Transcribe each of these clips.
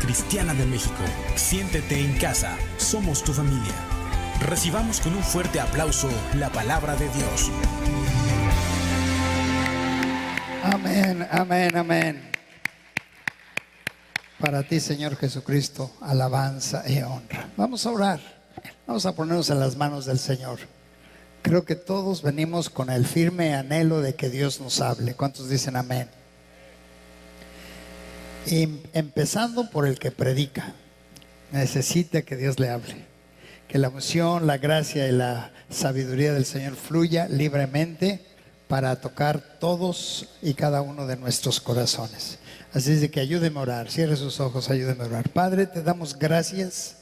Cristiana de México. Siéntete en casa, somos tu familia. Recibamos con un fuerte aplauso la palabra de Dios. Amén, amén, amén. Para ti, Señor Jesucristo, alabanza y honra. Vamos a orar, vamos a ponernos en las manos del Señor. Creo que todos venimos con el firme anhelo de que Dios nos hable. ¿Cuántos dicen amén? Y empezando por el que predica, necesita que Dios le hable. Que la unción, la gracia y la sabiduría del Señor fluya libremente para tocar todos y cada uno de nuestros corazones. Así es de que ayúdeme a orar, cierre sus ojos, ayúdeme a orar. Padre, te damos gracias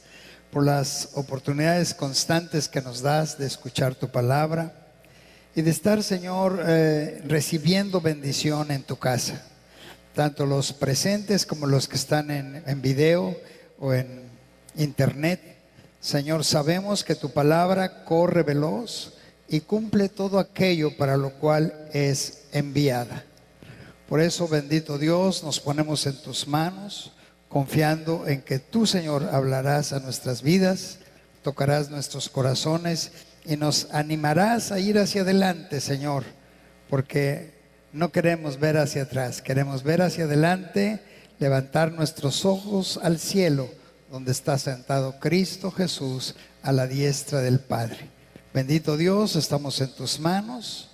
por las oportunidades constantes que nos das de escuchar tu palabra y de estar, Señor, recibiendo bendición en tu casa. Tanto los presentes como los que están en video o en internet. Señor, sabemos que tu palabra corre veloz y cumple todo aquello para lo cual es enviada. Por eso, bendito Dios, nos ponemos en tus manos, confiando en que tú, Señor, hablarás a nuestras vidas, tocarás nuestros corazones y nos animarás a ir hacia adelante, Señor, porque no queremos ver hacia atrás, queremos ver hacia adelante, levantar nuestros ojos al cielo, donde está sentado Cristo Jesús a la diestra del Padre. Bendito Dios, estamos en tus manos,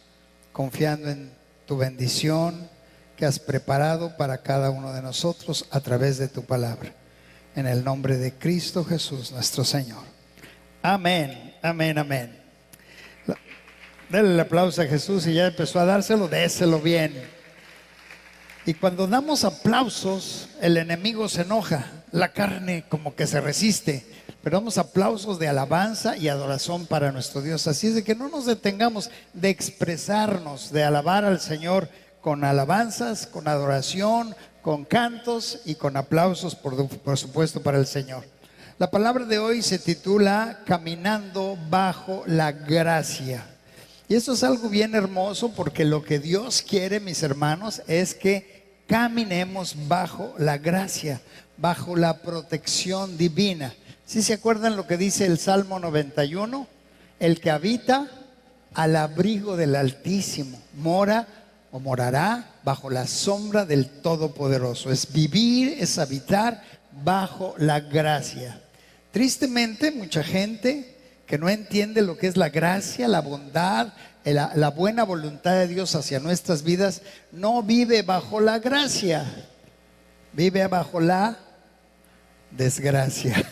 confiando en tu bendición que has preparado para cada uno de nosotros a través de tu palabra. En el nombre de Cristo Jesús, nuestro Señor. Amén, amén, amén. Dale el aplauso a Jesús y ya empezó a dárselo, déselo bien. Y cuando damos aplausos, el enemigo se enoja, la carne como que se resiste. Pero damos aplausos de alabanza y adoración para nuestro Dios. Así es de que no nos detengamos de expresarnos, de alabar al Señor con alabanzas, con adoración, con cantos y con aplausos, por supuesto, para el Señor. La palabra de hoy se titula Caminando bajo la gracia. Y esto es algo bien hermoso porque lo que Dios quiere, mis hermanos, es que caminemos bajo la gracia, bajo la protección divina. ¿Sí se acuerdan lo que dice el Salmo 91? El que habita al abrigo del Altísimo mora o morará bajo la sombra del Todopoderoso. Es vivir, es habitar bajo la gracia. Tristemente, mucha gente que no entiende lo que es la gracia, la bondad, la buena voluntad de Dios hacia nuestras vidas, no vive bajo la gracia, vive bajo la desgracia.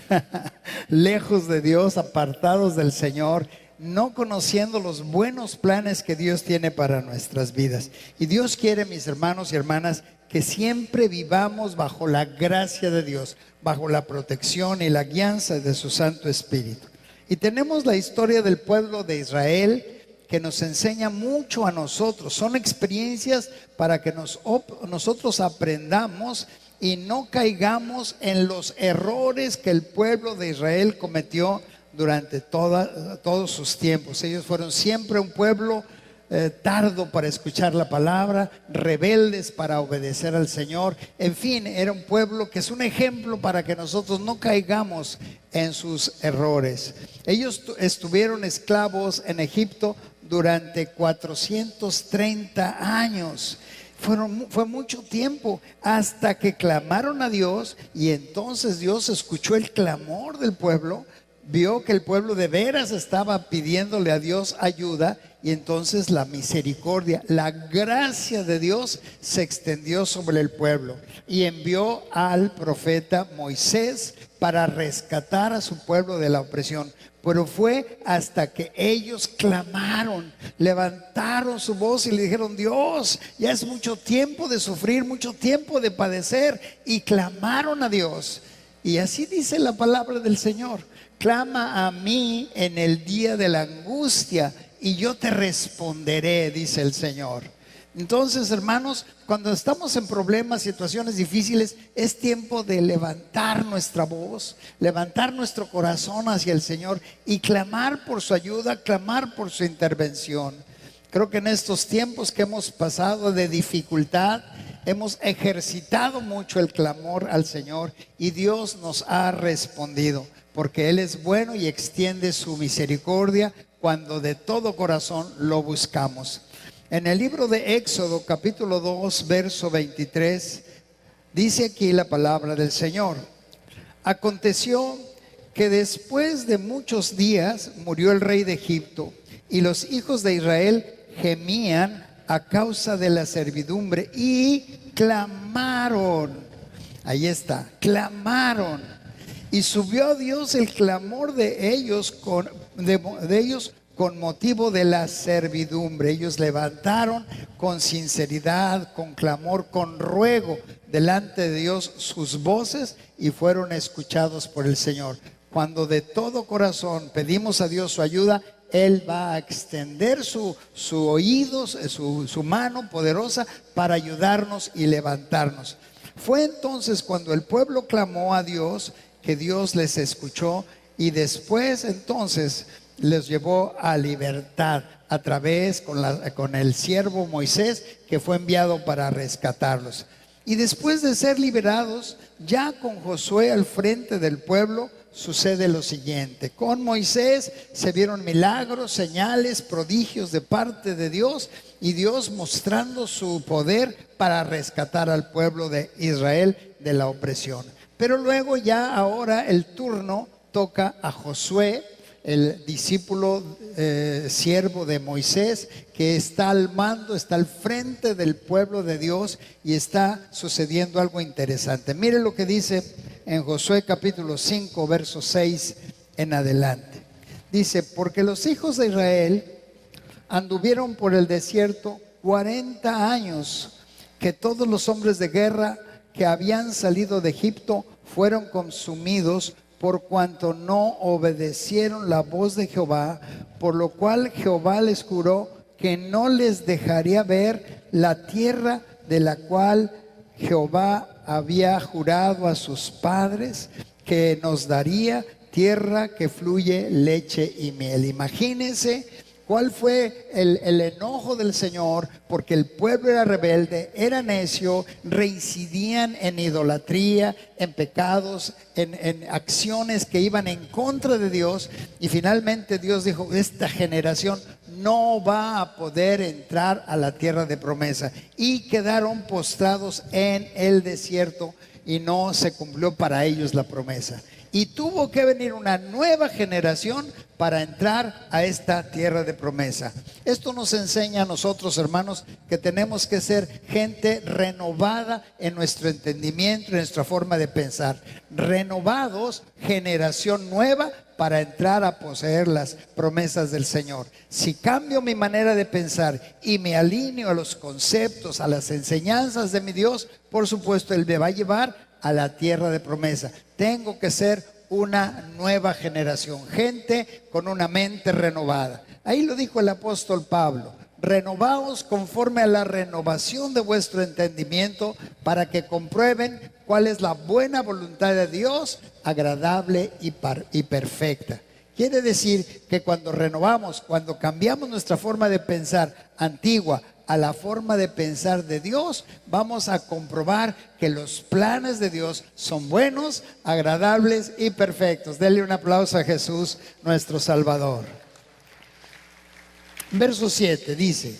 Lejos de Dios, apartados del Señor, no conociendo los buenos planes que Dios tiene para nuestras vidas. Y Dios quiere, mis hermanos y hermanas, que siempre vivamos bajo la gracia de Dios, bajo la protección y la guianza de su Santo Espíritu. Y tenemos la historia del pueblo de Israel que nos enseña mucho a nosotros. Son experiencias para que nosotros aprendamos y no caigamos en los errores que el pueblo de Israel cometió durante todos sus tiempos. Ellos fueron siempre un pueblo tardo para escuchar la palabra, rebeldes para obedecer al Señor. En fin, era un pueblo que es un ejemplo para que nosotros no caigamos en sus errores. Ellos estuvieron esclavos en Egipto durante 430 años. Fue mucho tiempo hasta que clamaron a Dios y entonces Dios escuchó el clamor del pueblo, vio que el pueblo de veras estaba pidiéndole a Dios ayuda y entonces la misericordia, la gracia de Dios se extendió sobre el pueblo y envió al profeta Moisés para rescatar a su pueblo de la opresión. Pero fue hasta que ellos clamaron, levantaron su voz y le dijeron: Dios, ya es mucho tiempo de sufrir, mucho tiempo de padecer, y clamaron a Dios. Y así dice la palabra del Señor: clama a mí en el día de la angustia y yo te responderé, dice el Señor. Entonces, hermanos, cuando estamos en problemas, situaciones difíciles, es tiempo de levantar nuestra voz, levantar nuestro corazón hacia el Señor y clamar por su ayuda, clamar por su intervención. Creo que en estos tiempos que hemos pasado de dificultad, hemos ejercitado mucho el clamor al Señor y Dios nos ha respondido, porque Él es bueno y extiende su misericordia cuando de todo corazón lo buscamos. En el libro de Éxodo, capítulo 2, verso 23, dice aquí la palabra del Señor: aconteció que después de muchos días murió el rey de Egipto, y los hijos de Israel gemían a causa de la servidumbre y clamaron. Ahí está, clamaron. Y subió a Dios el clamor de ellos con motivo de la servidumbre. Ellos levantaron con sinceridad, con clamor, con ruego delante de Dios sus voces y fueron escuchados por el Señor. Cuando de todo corazón pedimos a Dios su ayuda, Él va a extender su oído, su mano poderosa para ayudarnos y levantarnos. Fue entonces cuando el pueblo clamó a Dios que Dios les escuchó, y después entonces les llevó a libertad a través con el siervo Moisés, que fue enviado para rescatarlos. Y después de ser liberados, ya con Josué al frente del pueblo, sucede lo siguiente: con Moisés se vieron milagros, señales, prodigios de parte de Dios, y Dios mostrando su poder para rescatar al pueblo de Israel de la opresión. Pero luego ya ahora el turno toca a Josué, el discípulo siervo de Moisés, que está al mando, está al frente del pueblo de Dios, y está sucediendo algo interesante. Mire lo que dice en Josué capítulo 5, verso 6 en adelante. Dice: porque los hijos de Israel anduvieron por el desierto 40 años, que todos los hombres de guerra que habían salido de Egipto fueron consumidos, por cuanto no obedecieron la voz de Jehová, por lo cual Jehová les juró que no les dejaría ver la tierra de la cual Jehová había jurado a sus padres que nos daría, tierra que fluye leche y miel. Imagínense cuál fue el enojo del Señor, porque el pueblo era rebelde, era necio, reincidían en idolatría, en pecados, en acciones que iban en contra de Dios. Y finalmente Dios dijo: esta generación no va a poder entrar a la tierra de promesa. Y quedaron postrados en el desierto y no se cumplió para ellos la promesa. Y tuvo que venir una nueva generación para entrar a esta tierra de promesa. Esto nos enseña a nosotros, hermanos, que tenemos que ser gente renovada en nuestro entendimiento, en nuestra forma de pensar. Renovados, generación nueva, para entrar a poseer las promesas del Señor. Si cambio mi manera de pensar y me alineo a los conceptos, a las enseñanzas de mi Dios, por supuesto Él me va a llevar a la tierra de promesa. Tengo que ser una nueva generación, gente con una mente renovada. Ahí lo dijo el apóstol Pablo: renovaos conforme a la renovación de vuestro entendimiento, para que comprueben cuál es la buena voluntad de Dios, agradable y perfecta. Quiere decir que cuando renovamos, cuando cambiamos nuestra forma de pensar antigua a la forma de pensar de Dios, vamos a comprobar que los planes de Dios son buenos, agradables y perfectos. Denle un aplauso a Jesús, nuestro Salvador. Verso 7 dice: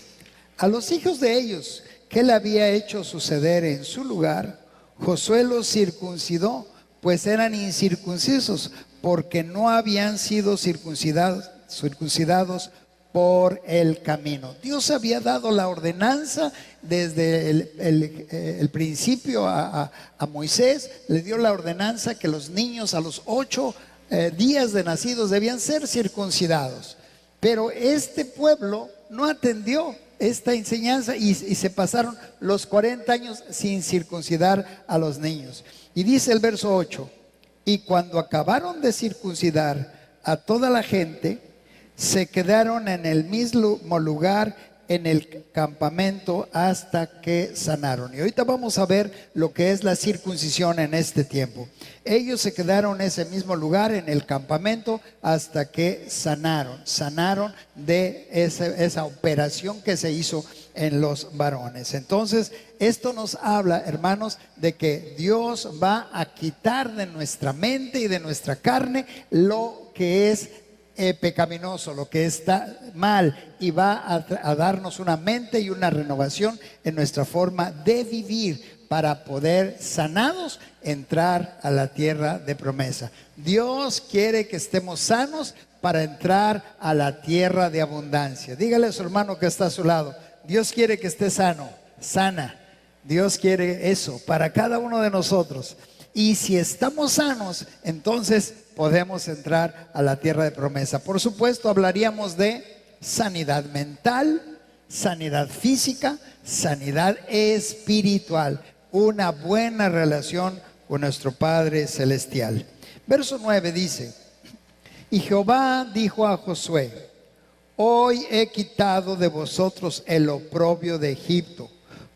a los hijos de ellos que Él había hecho suceder en su lugar, Josué los circuncidó, pues eran incircuncisos, porque no habían sido circuncidados por el camino. Dios había dado la ordenanza desde el principio a Moisés. Le dio la ordenanza que los niños a los 8 días de nacidos debían ser circuncidados. Pero este pueblo no atendió esta enseñanza y se pasaron los 40 años sin circuncidar a los niños. Y dice el verso 8: y cuando acabaron de circuncidar a toda la gente, se quedaron en el mismo lugar en el campamento hasta que sanaron. Y ahorita vamos a ver lo que es la circuncisión en este tiempo. Ellos se quedaron en ese mismo lugar, en el campamento, hasta que sanaron de esa operación que se hizo en los varones. Entonces, esto nos habla, hermanos, de que Dios va a quitar de nuestra mente y de nuestra carne lo que es pecaminoso, lo que está mal, y va a darnos una mente y una renovación en nuestra forma de vivir para poder, sanados, entrar a la tierra de promesa. Dios quiere que estemos sanos para entrar a la tierra de abundancia. Dígale a su hermano que está a su lado: Dios quiere que esté sano, sana. Dios quiere eso para cada uno de nosotros. Y si estamos sanos, entonces podemos entrar a la tierra de promesa. Por supuesto, hablaríamos de sanidad mental, sanidad física, sanidad espiritual, una buena relación con nuestro Padre Celestial. Verso 9 dice: y Jehová dijo a Josué: hoy he quitado de vosotros el oprobio de Egipto,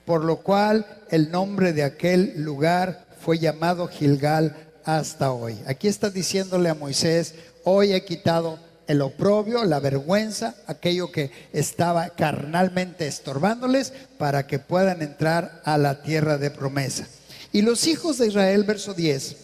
por lo cual el nombre de aquel lugar fue llamado Gilgal hasta hoy. Aquí está diciéndole a Moisés: hoy he quitado el oprobio, la vergüenza, aquello que estaba carnalmente estorbándoles, para que puedan entrar a la tierra de promesa. Y los hijos de Israel, verso 10,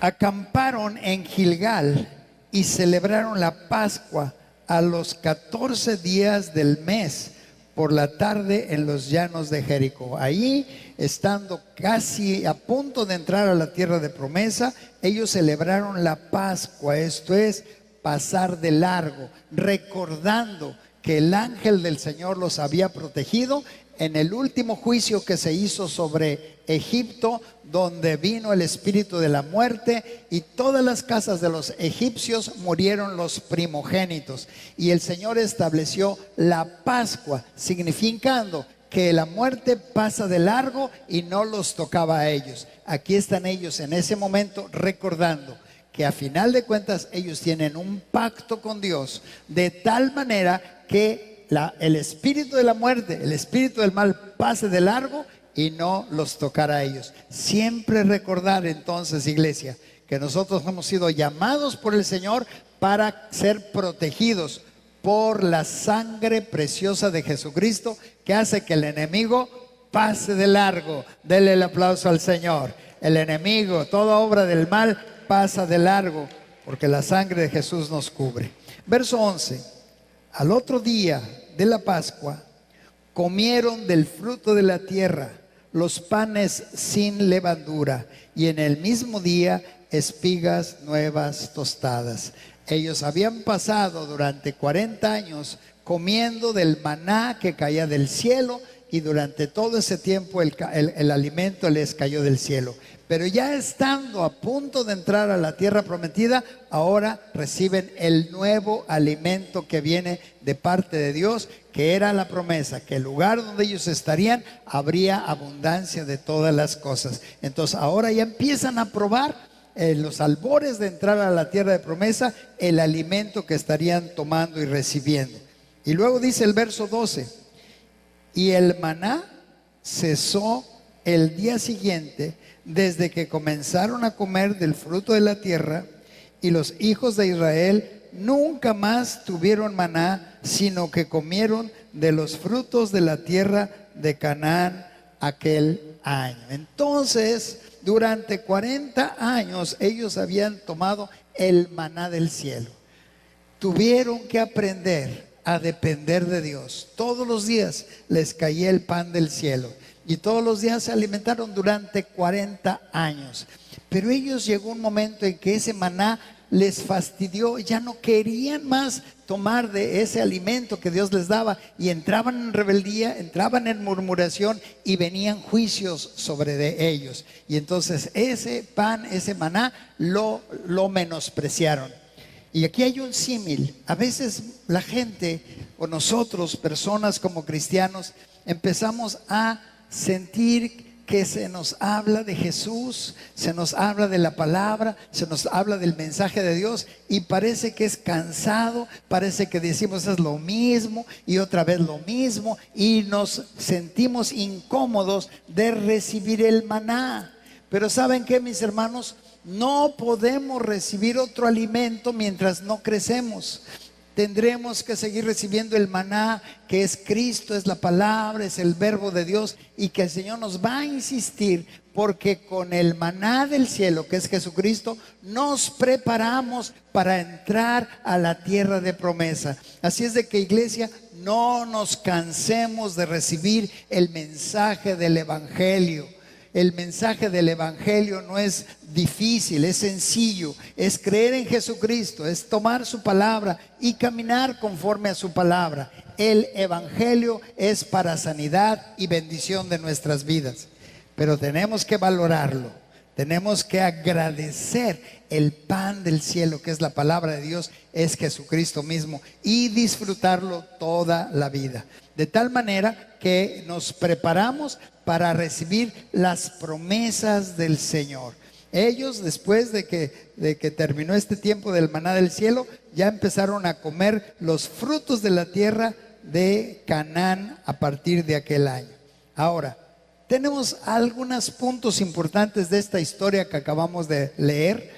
acamparon en Gilgal y celebraron la Pascua a los 14 días del mes, por la tarde, en los llanos de Jericó. Ahí, estando casi a punto de entrar a la tierra de promesa, ellos celebraron la Pascua, esto es, pasar de largo, recordando que el ángel del Señor los había protegido en el último juicio que se hizo sobre Egipto, donde vino el espíritu de la muerte y todas las casas de los egipcios murieron los primogénitos. Y el Señor estableció la Pascua, significando que la muerte pasa de largo y no los tocaba a ellos. Aquí están ellos en ese momento recordando que a final de cuentas ellos tienen un pacto con Dios, de tal manera que el espíritu de la muerte, el espíritu del mal pase de largo y no los tocará a ellos. Siempre recordar entonces, iglesia, que nosotros hemos sido llamados por el Señor para ser protegidos por la sangre preciosa de Jesucristo, que hace que el enemigo pase de largo. Dele el aplauso al Señor. El enemigo, toda obra del mal pasa de largo, porque la sangre de Jesús nos cubre. Verso 11: al otro día de la Pascua comieron del fruto de la tierra, los panes sin levadura, y en el mismo día espigas nuevas tostadas. Ellos habían pasado durante 40 años comiendo del maná que caía del cielo, y durante todo ese tiempo el alimento les cayó del cielo. Pero ya estando a punto de entrar a la tierra prometida, ahora reciben el nuevo alimento que viene de parte de Dios, que era la promesa, que el lugar donde ellos estarían habría abundancia de todas las cosas. Entonces ahora ya empiezan a probar en los albores de entrar a la tierra de promesa el alimento que estarían tomando y recibiendo. Y luego dice el verso 12: y el maná cesó el día siguiente, desde que comenzaron a comer del fruto de la tierra, y los hijos de Israel nunca más tuvieron maná, sino que comieron de los frutos de la tierra de Canaán aquel año. Entonces, durante 40 años ellos habían tomado el maná del cielo. Tuvieron que aprender a depender de Dios. Todos los días les caía el pan del cielo, y todos los días se alimentaron durante 40 años. Pero ellos, llegó un momento en que ese maná les fastidió, ya no querían más tomar de ese alimento que Dios les daba, y entraban en rebeldía, entraban en murmuración, y venían juicios sobre de ellos. Y entonces ese pan, ese maná, lo menospreciaron. Y aquí hay un símil. A veces la gente, o nosotros, personas como cristianos, empezamos a sentir que se nos habla de Jesús, se nos habla de la palabra, se nos habla del mensaje de Dios y parece que es cansado, parece que decimos es lo mismo y otra vez lo mismo y nos sentimos incómodos de recibir el maná. Pero ¿saben qué, mis hermanos? No podemos recibir otro alimento mientras no crecemos. Tendremos que seguir recibiendo el maná, que es Cristo, es la palabra, es el verbo de Dios, y que el Señor nos va a insistir, porque con el maná del cielo, que es Jesucristo, nos preparamos para entrar a la tierra de promesa. Así es de que, iglesia, no nos cansemos de recibir el mensaje del Evangelio. El mensaje del Evangelio no es difícil, es sencillo, es creer en Jesucristo, es tomar su palabra y caminar conforme a su palabra. El Evangelio es para sanidad y bendición de nuestras vidas, pero tenemos que valorarlo, tenemos que agradecer el pan del cielo, que es la palabra de Dios, es Jesucristo mismo, y disfrutarlo toda la vida. De tal manera que nos preparamos para recibir las promesas del Señor. Ellos, después de que terminó este tiempo del maná del cielo, ya empezaron a comer los frutos de la tierra de Canaán a partir de aquel año. Ahora, tenemos algunos puntos importantes de esta historia que acabamos de leer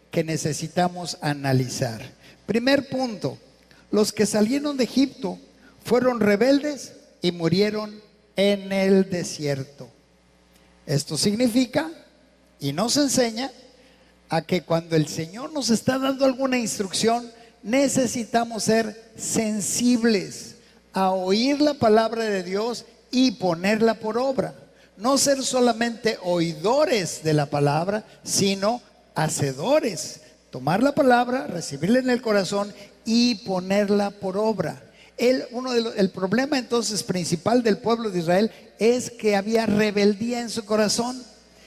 que necesitamos analizar. Primer punto: los que salieron de Egipto fueron rebeldes y murieron en el desierto. Esto significa y nos enseña a que cuando el Señor nos está dando alguna instrucción, necesitamos ser sensibles a oír la palabra de Dios y ponerla por obra. No ser solamente oidores de la palabra, sino hacedores. Tomar la palabra, recibirla en el corazón y ponerla por obra. El problema entonces principal del pueblo de Israel es que había rebeldía en su corazón.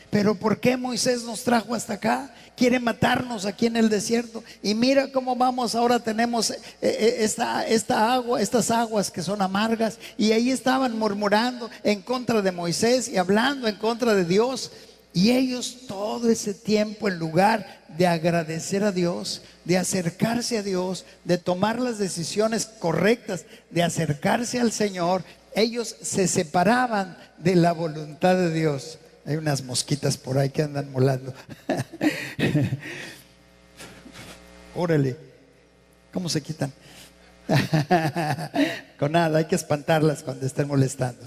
Pero ¿por qué Moisés nos trajo hasta acá? Quiere matarnos aquí en el desierto. Y mira cómo vamos, ahora tenemos esta agua, estas aguas que son amargas. Y ahí estaban murmurando en contra de Moisés y hablando en contra de Dios. Y ellos todo ese tiempo, en lugar de agradecer a Dios, de acercarse a Dios, de tomar las decisiones correctas, de acercarse al Señor, ellos se separaban de la voluntad de Dios. Hay unas mosquitas por ahí que andan molando. Órale, ¿cómo se quitan? Con nada, hay que espantarlas cuando estén molestando.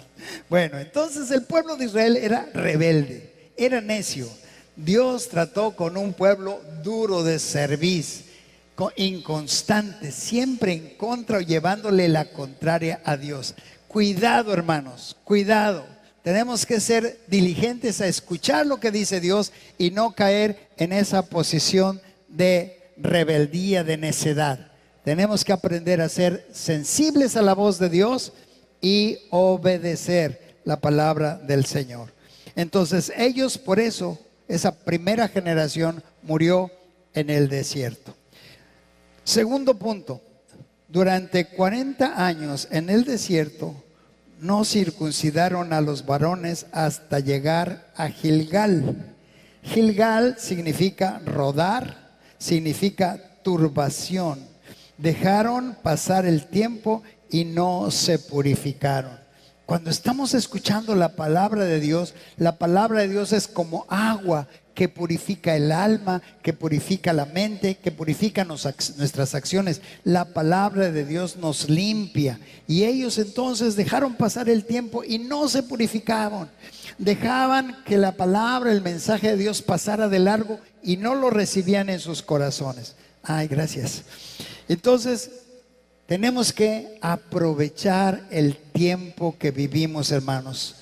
Bueno, entonces el pueblo de Israel era rebelde, era necio. Dios trató con un pueblo duro de cerviz, inconstante, siempre en contra o llevándole la contraria a Dios. Cuidado, hermanos, cuidado. Tenemos que ser diligentes a escuchar lo que dice Dios y no caer en esa posición de rebeldía, de necedad. Tenemos que aprender a ser sensibles a la voz de Dios y obedecer la palabra del Señor. Entonces ellos, por eso, esa primera generación murió en el desierto. Segundo punto: durante 40 años en el desierto no circuncidaron a los varones hasta llegar a Gilgal. Gilgal significa rodar, significa turbación. Dejaron pasar el tiempo y no se purificaron. Cuando estamos escuchando la palabra de Dios es como agua que purifica el alma, que purifica la mente, que purifica nuestras acciones. La palabra de Dios nos limpia. Y ellos entonces dejaron pasar el tiempo y no se purificaban. Dejaban que la palabra, el mensaje de Dios pasara de largo y no lo recibían en sus corazones. Ay, gracias. Entonces, tenemos que aprovechar el tiempo que vivimos, hermanos.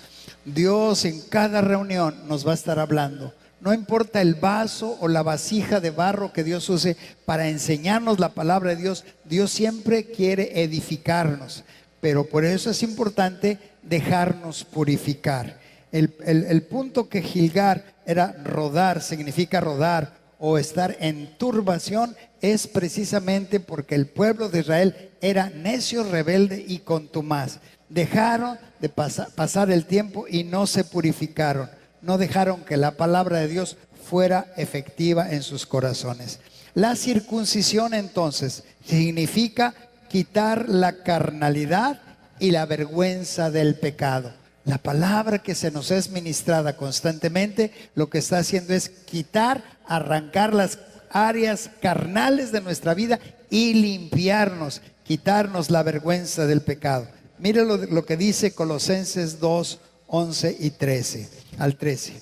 Dios en cada reunión nos va a estar hablando. No importa el vaso o la vasija de barro que Dios use para enseñarnos la palabra de Dios, Dios siempre quiere edificarnos. Pero por eso es importante dejarnos purificar. El punto que Gilgal era rodar, significa rodar o estar en turbación, es precisamente porque el pueblo de Israel era necio, rebelde y contumaz. Dejaron de pasar el tiempo y no se purificaron. no dejaron que la palabra de Dios fuera efectiva en sus corazones. La circuncisión entonces significa quitar la carnalidad y la vergüenza del pecado. La palabra que se nos es ministrada constantemente lo que está haciendo es quitar, arrancar las áreas carnales de nuestra vida y limpiarnos, quitarnos la vergüenza del pecado. Mire lo que dice Colosenses 2, 11 y 13 al 13.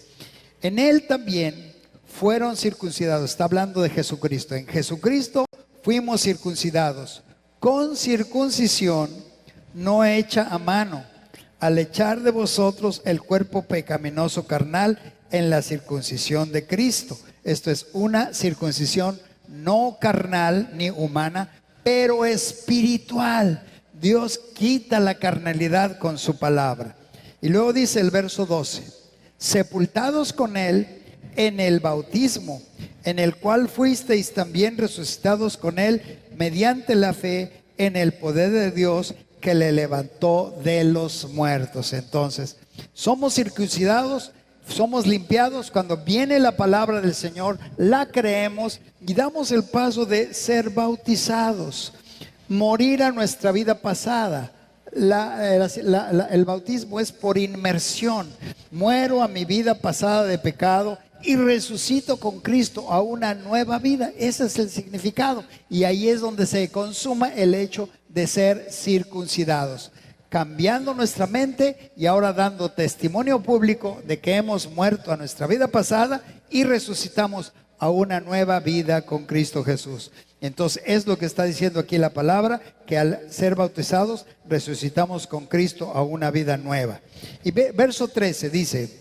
En él también fueron circuncidados, está hablando de Jesucristo. En Jesucristo fuimos circuncidados con circuncisión no hecha a mano, al echar de vosotros el cuerpo pecaminoso carnal en la circuncisión de Cristo. Esto es una circuncisión no carnal ni humana, pero espiritual. Dios quita la carnalidad con su palabra. Y luego dice el verso 12: sepultados con él en el bautismo, en el cual fuisteis también resucitados con él mediante la fe en el poder de Dios que le levantó de los muertos. Entonces, somos circuncidados, somos limpiados cuando viene la palabra del Señor, la creemos y damos el paso de ser bautizados, morir a nuestra vida pasada. El bautismo es por inmersión. Muero a mi vida pasada de pecado y resucito con Cristo a una nueva vida. Ese es el significado, y ahí es donde se consuma el hecho de ser circuncidados, cambiando nuestra mente y ahora dando testimonio público de que hemos muerto a nuestra vida pasada y resucitamos a una nueva vida con Cristo Jesús. Entonces es lo que está diciendo aquí la palabra, que al ser bautizados resucitamos con Cristo a una vida nueva. Y verso 13 dice: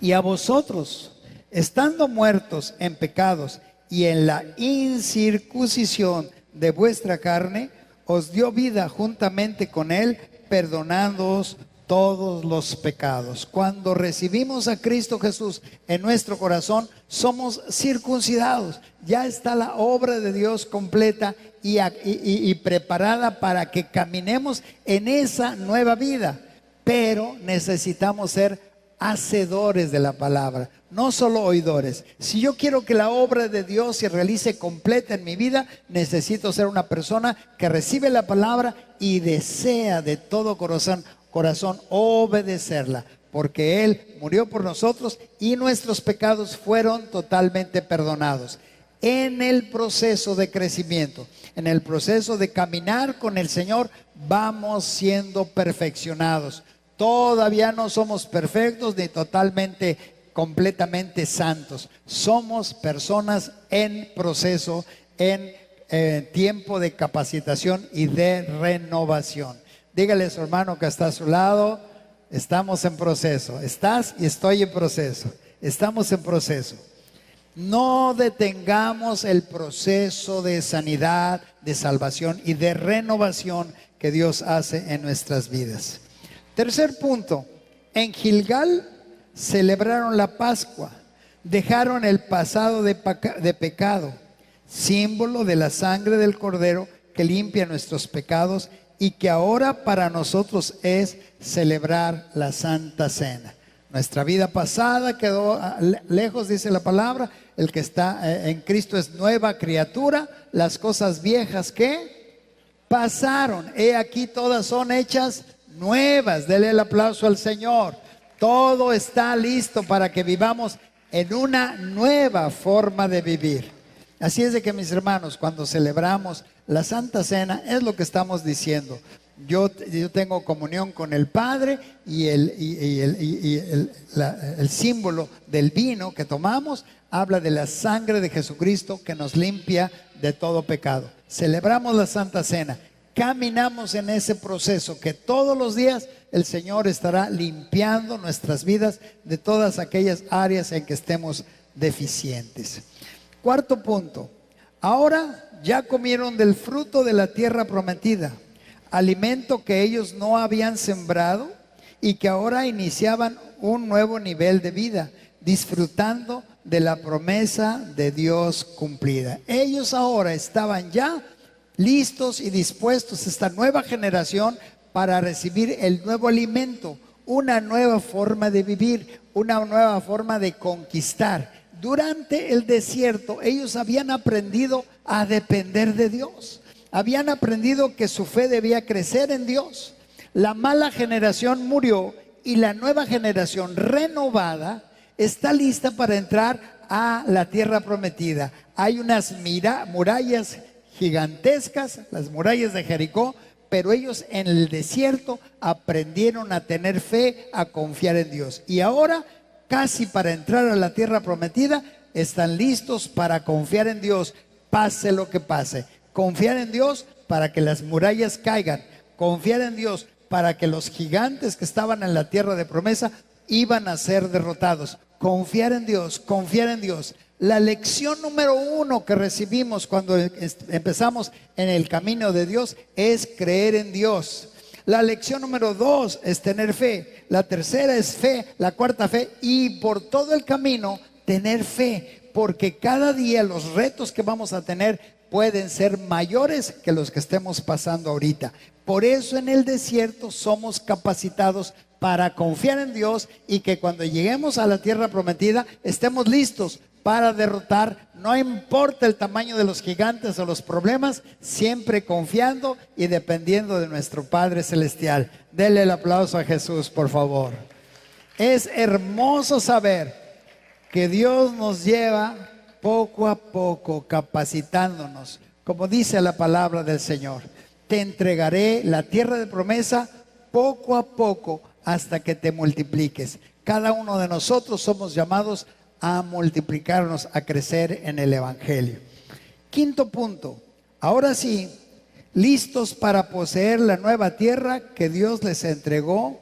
y a vosotros, estando muertos en pecados y en la incircuncisión de vuestra carne, os dio vida juntamente con él, perdonándoos todos los pecados. Cuando recibimos a Cristo Jesús en nuestro corazón, somos circuncidados. Ya está la obra de Dios completa y preparada para que caminemos en esa nueva vida. Pero necesitamos ser hacedores de la palabra, no solo oidores. Si yo quiero que la obra de Dios se realice completa en mi vida, necesito ser una persona que recibe la palabra y desea de todo corazón obedecerla, porque Él murió por nosotros y nuestros pecados fueron totalmente perdonados. En el proceso de crecimiento, en el proceso de caminar con el Señor, vamos siendo perfeccionados. Todavía no somos perfectos ni totalmente, completamente santos. Somos personas en proceso, en tiempo de capacitación y de renovación. Dígale a su hermano que está a su lado: estamos en proceso. Estás y estoy en proceso. Estamos en proceso. No detengamos el proceso de sanidad, de salvación y de renovación que Dios hace en nuestras vidas. Tercer punto: en Gilgal celebraron la Pascua, dejaron el pasado de pecado, símbolo de la sangre del Cordero que limpia nuestros pecados y que ahora para nosotros es celebrar la Santa Cena. Nuestra vida pasada quedó lejos, dice la palabra. El que está en Cristo es nueva criatura. Las cosas viejas que pasaron, he aquí todas son hechas nuevas. Dele el aplauso al Señor. Todo está listo para que vivamos en una nueva forma de vivir. Así es de que, mis hermanos, cuando celebramos la Santa Cena, es lo que estamos diciendo. Yo tengo comunión con el Padre y el símbolo del vino que tomamos habla de la sangre de Jesucristo que nos limpia de todo pecado. Celebramos la Santa Cena. Caminamos en ese proceso que todos los días el Señor estará limpiando nuestras vidas de todas aquellas áreas en que estemos deficientes. Cuarto punto: ahora ya comieron del fruto de la tierra prometida, alimento que ellos no habían sembrado y que ahora iniciaban un nuevo nivel de vida, disfrutando de la promesa de Dios cumplida. Ellos ahora estaban ya listos y dispuestos, esta nueva generación, para recibir el nuevo alimento, una nueva forma de vivir, una nueva forma de conquistar. Durante el desierto ellos habían aprendido a depender de Dios. Habían aprendido que su fe debía crecer en Dios. La mala generación murió y la nueva generación renovada está lista para entrar a la tierra prometida. Hay unas murallas gigantescas, las murallas de Jericó, pero ellos en el desierto aprendieron a tener fe, a confiar en Dios. Y ahora, casi para entrar a la tierra prometida, están listos para confiar en Dios, pase lo que pase. Confiar en Dios para que las murallas caigan. Confiar en Dios para que los gigantes que estaban en la tierra de promesa iban a ser derrotados. Confiar en Dios, confiar en Dios. La lección número 1 que recibimos cuando empezamos en el camino de Dios es creer en Dios. La lección número 2 es tener fe. La tercera es fe. La cuarta fe. Y por todo el camino tener fe. Porque cada día los retos que vamos a tener pueden ser mayores que los que estemos pasando ahorita. Por eso en el desierto somos capacitados para confiar en Dios y que cuando lleguemos a la tierra prometida estemos listos para derrotar, no importa el tamaño de los gigantes o los problemas, siempre confiando y dependiendo de nuestro Padre Celestial. Denle el aplauso a Jesús, por favor. Es hermoso saber que Dios nos lleva poco a poco capacitándonos, como dice la palabra del Señor. Te entregaré la tierra de promesa poco a poco hasta que te multipliques. Cada uno de nosotros somos llamados a multiplicarnos, a crecer en el Evangelio. Quinto punto, ahora sí, listos para poseer la nueva tierra que Dios les entregó,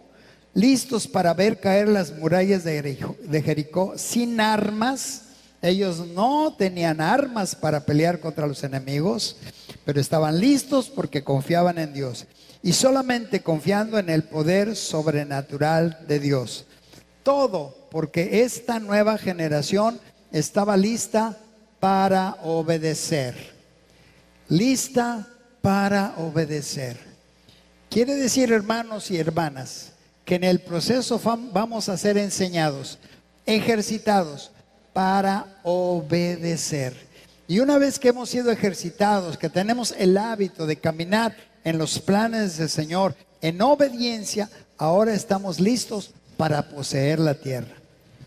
listos para ver caer las murallas de Jericó sin armas. Ellos no tenían armas para pelear contra los enemigos, pero estaban listos porque confiaban en Dios y solamente confiando en el poder sobrenatural de Dios. Todo porque esta nueva generación estaba lista para obedecer. Lista para obedecer. Quiere decir, hermanos y hermanas, que en el proceso vamos a ser enseñados, ejercitados para obedecer. Y una vez que hemos sido ejercitados, que tenemos el hábito de caminar en los planes del Señor, en obediencia, ahora estamos listos para poseer la tierra.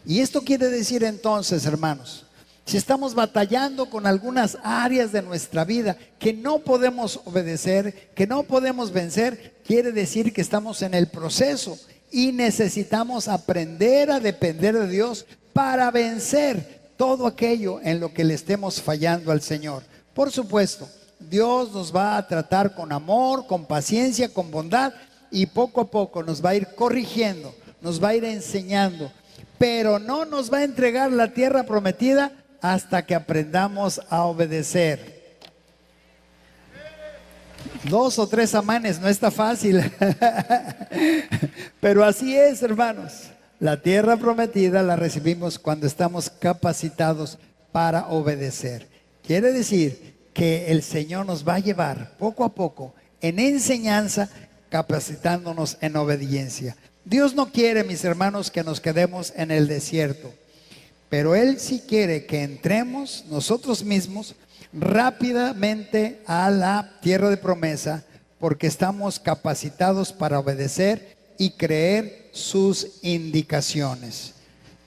Y esto quiere decir entonces, hermanos, si estamos batallando con algunas áreas de nuestra vida que no podemos obedecer, que no podemos vencer, quiere decir que estamos en el proceso y necesitamos aprender a depender de Dios para vencer todo aquello en lo que le estemos fallando al Señor. Por supuesto, Dios nos va a tratar con amor, con paciencia, con bondad y poco a poco nos va a ir corrigiendo, nos va a ir enseñando, pero no nos va a entregar la tierra prometida hasta que aprendamos a obedecer. 2 o 3 amanes, no está fácil, pero así es, hermanos. La tierra prometida la recibimos cuando estamos capacitados para obedecer. Quiere decir que el Señor nos va a llevar poco a poco en enseñanza, capacitándonos en obediencia. Dios no quiere, mis hermanos, que nos quedemos en el desierto, pero Él sí quiere que entremos nosotros mismos rápidamente a la tierra de promesa, porque estamos capacitados para obedecer y creer sus indicaciones.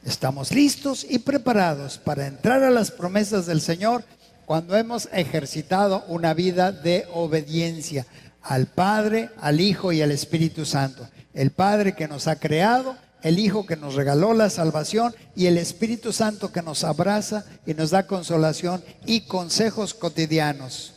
Estamos listos y preparados para entrar a las promesas del Señor cuando hemos ejercitado una vida de obediencia al Padre, al Hijo y al Espíritu Santo. El Padre que nos ha creado, el Hijo que nos regaló la salvación y el Espíritu Santo que nos abraza y nos da consolación y consejos cotidianos.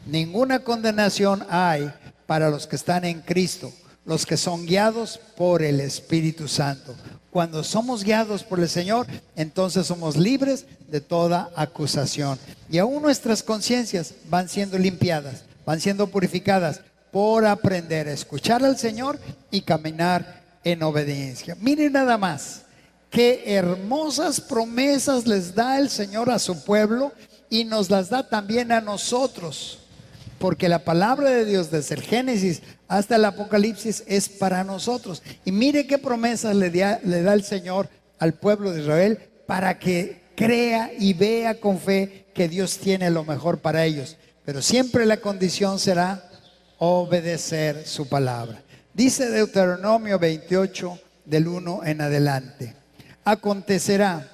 Ninguna condenación hay para los que están en Cristo, los que son guiados por el Espíritu Santo. Cuando somos guiados por el Señor, entonces somos libres de toda acusación. Y aún nuestras conciencias van siendo limpiadas, van siendo purificadas por aprender a escuchar al Señor y caminar en obediencia. Miren nada más, qué hermosas promesas les da el Señor a su pueblo y nos las da también a nosotros. porque la palabra de Dios desde el Génesis hasta el Apocalipsis es para nosotros. Y mire qué promesas le da el Señor al pueblo de Israel para que crea y vea con fe que Dios tiene lo mejor para ellos. Pero siempre la condición será obedecer su palabra. Dice Deuteronomio 28, del 1 en adelante: acontecerá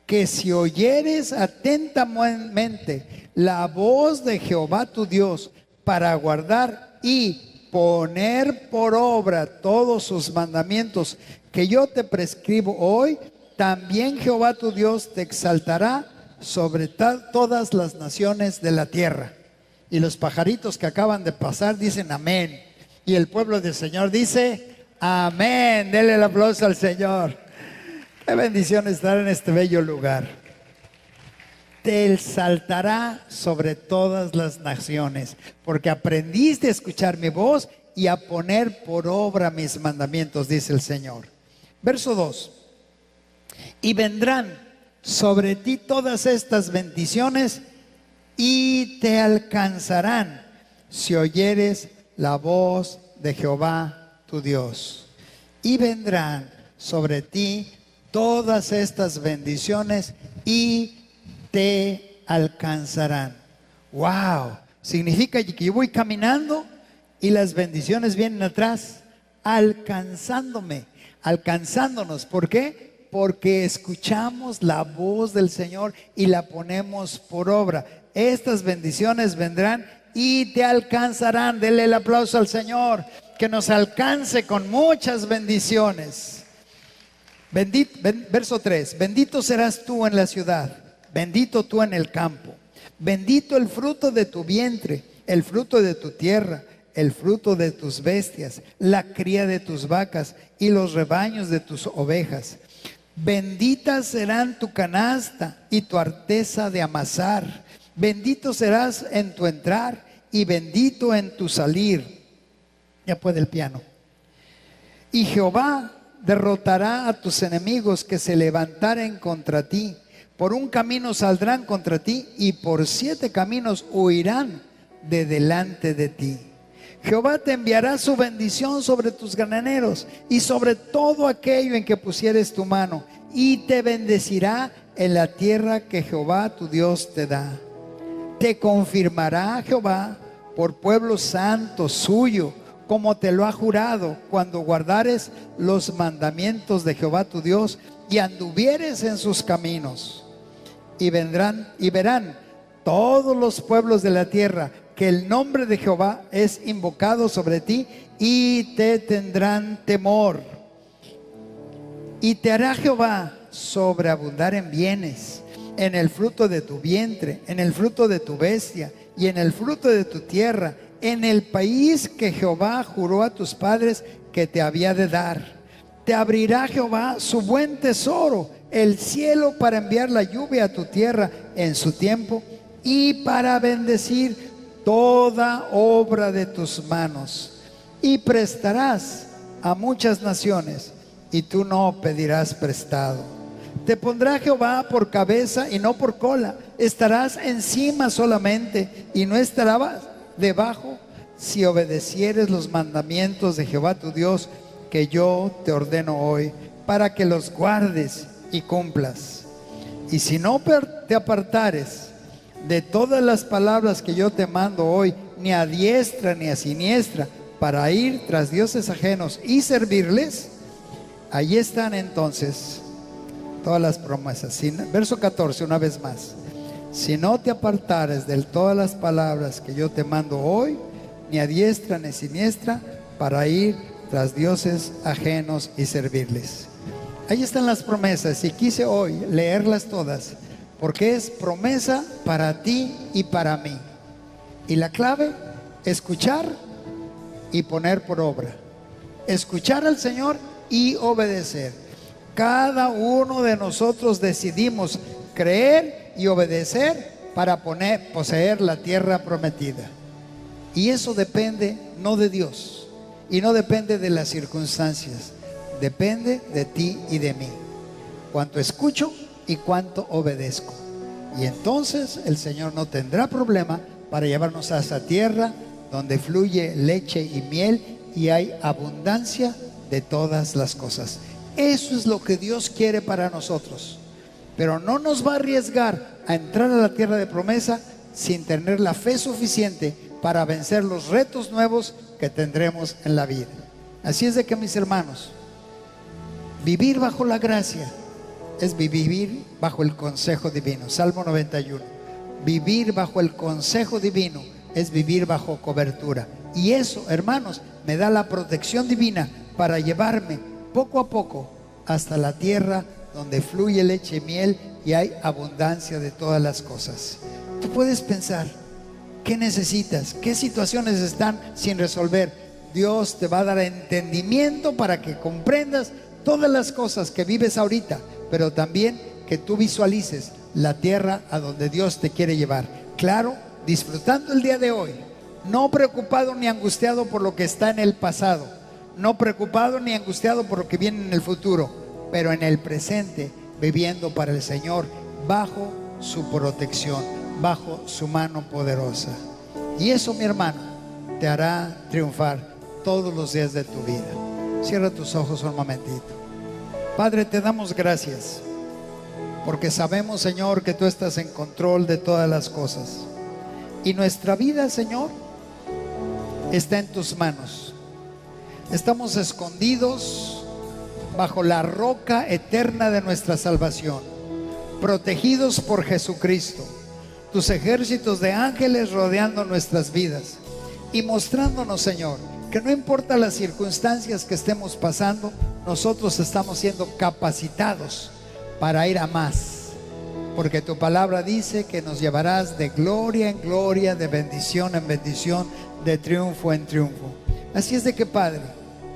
que si oyeres atentamente la voz de Jehová tu Dios para guardar y poner por obra todos sus mandamientos que yo te prescribo hoy, también Jehová tu Dios te exaltará sobre todas las naciones de la tierra. Y los pajaritos que acaban de pasar dicen amén. Y el pueblo del Señor dice amén. Denle el aplauso al Señor. Qué bendición estar en este bello lugar. Te exaltará sobre todas las naciones, porque aprendiste a escuchar mi voz y a poner por obra mis mandamientos, dice el Señor. Verso 2. Y vendrán sobre ti todas estas bendiciones y te alcanzarán si oyeres la voz de Jehová tu Dios. Y vendrán sobre ti todas estas bendiciones y te alcanzarán. Wow, significa que yo voy caminando y las bendiciones vienen atrás, alcanzándome, alcanzándonos. ¿Por qué? Porque escuchamos la voz del Señor y la ponemos por obra. Estas bendiciones vendrán y te alcanzarán. Dele el aplauso al Señor, que nos alcance con muchas bendiciones. Verso 3. Bendito serás tú en la ciudad, bendito tú en el campo, bendito el fruto de tu vientre, el fruto de tu tierra, el fruto de tus bestias, la cría de tus vacas y los rebaños de tus ovejas. Benditas serán tu canasta y tu arteza de amasar. Bendito serás en tu entrar y bendito en tu salir. Ya puede el piano. Y Jehová derrotará a tus enemigos que se levantaren contra ti. Por un camino saldrán contra ti y por 7 caminos huirán de delante de ti. Jehová te enviará su bendición sobre tus graneros y sobre todo aquello en que pusieres tu mano, y te bendecirá en la tierra que Jehová tu Dios te da. Te confirmará Jehová por pueblo santo suyo, como te lo ha jurado, cuando guardares los mandamientos de Jehová tu Dios y anduvieres en sus caminos. Y vendrán y verán todos los pueblos de la tierra que el nombre de Jehová es invocado sobre ti, y te tendrán temor. Y te hará Jehová sobreabundar en bienes, en el fruto de tu vientre, en el fruto de tu bestia y en el fruto de tu tierra, en el país que Jehová juró a tus padres que te había de dar. Te abrirá Jehová su buen tesoro, el cielo, para enviar la lluvia a tu tierra en su tiempo y para bendecir toda obra de tus manos. Y prestarás a muchas naciones y tú no pedirás prestado. Te pondrá Jehová por cabeza y no por cola. Estarás encima solamente y no estarás debajo, si obedecieres los mandamientos de Jehová tu Dios que yo te ordeno hoy, para que los guardes y cumplas. Y si no te apartares de todas las palabras que yo te mando hoy, ni a diestra ni a siniestra, para ir tras dioses ajenos y servirles, ahí están entonces todas las promesas. Verso 14, una vez más. Si no te apartares de todas las palabras que yo te mando hoy, ni a diestra ni a siniestra, para ir tras dioses ajenos y servirles. Ahí están las promesas, y quise hoy leerlas todas, porque es promesa para ti y para mí. Y la clave, escuchar y poner por obra. Escuchar al Señor y obedecer. Cada uno de nosotros decidimos creer y obedecer para poseer la tierra prometida. Y eso depende no de Dios y no depende de las circunstancias, depende de ti y de mí. Cuánto escucho y cuánto obedezco. Y entonces el Señor no tendrá problema para llevarnos a esa tierra donde fluye leche y miel y hay abundancia de todas las cosas. Eso es lo que Dios quiere para nosotros. Pero no nos va a arriesgar a entrar a la tierra de promesa sin tener la fe suficiente para vencer los retos nuevos que tendremos en la vida. Así es de que, mis hermanos, vivir bajo la gracia es vivir bajo el consejo divino. Salmo 91. Vivir bajo el consejo divino es vivir bajo cobertura. Y eso, hermanos, me da la protección divina para llevarme poco a poco hasta la tierra donde fluye leche y miel y hay abundancia de todas las cosas. Tú puedes pensar, ¿qué necesitas? ¿Qué situaciones están sin resolver? Dios te va a dar entendimiento para que comprendas todas las cosas que vives ahorita, pero también que tú visualices la tierra a donde Dios te quiere llevar. Claro, disfrutando el día de hoy, no preocupado ni angustiado por lo que está en el pasado, no preocupado ni angustiado por lo que viene en el futuro, pero en el presente, viviendo para el Señor, bajo su protección, bajo su mano poderosa. Y eso, mi hermano, te hará triunfar todos los días de tu vida. Cierra tus ojos un momentito. Padre, te damos gracias porque sabemos, Señor, que tú estás en control de todas las cosas. Y nuestra vida, Señor, está en tus manos. Estamos escondidos bajo la roca eterna de nuestra salvación, protegidos por Jesucristo, tus ejércitos de ángeles rodeando nuestras vidas y mostrándonos, Señor, que no importa las circunstancias que estemos pasando, nosotros estamos siendo capacitados para ir a más, porque tu palabra dice que nos llevarás de gloria en gloria, de bendición en bendición, de triunfo en triunfo. Así es de que, Padre,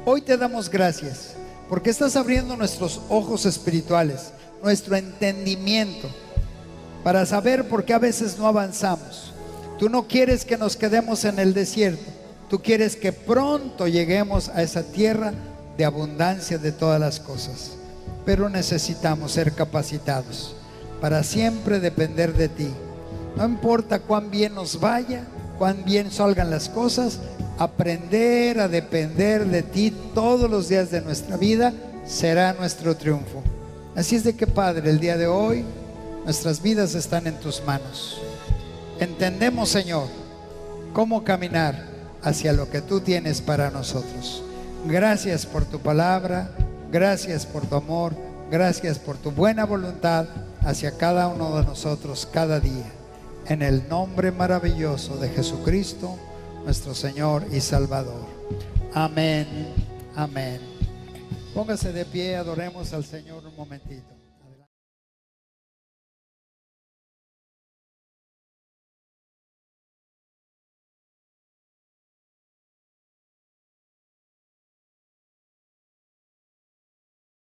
hoy te damos gracias porque estás abriendo nuestros ojos espirituales, nuestro entendimiento, para saber por qué a veces no avanzamos. Tú no quieres que nos quedemos en el desierto, tú quieres que pronto lleguemos a esa tierra de abundancia de todas las cosas. Pero necesitamos ser capacitados para siempre depender de ti. No importa cuán bien nos vaya, cuán bien salgan las cosas, aprender a depender de ti todos los días de nuestra vida será nuestro triunfo. Así es de que, Padre, el día de hoy nuestras vidas están en tus manos. Entendemos, Señor, cómo caminar hacia lo que tú tienes para nosotros. Gracias por tu palabra, gracias por tu amor, gracias por tu buena voluntad hacia cada uno de nosotros cada día. En el nombre maravilloso de Jesucristo, nuestro Señor y Salvador. Amén, amén. Póngase de pie, adoremos al Señor un momentito.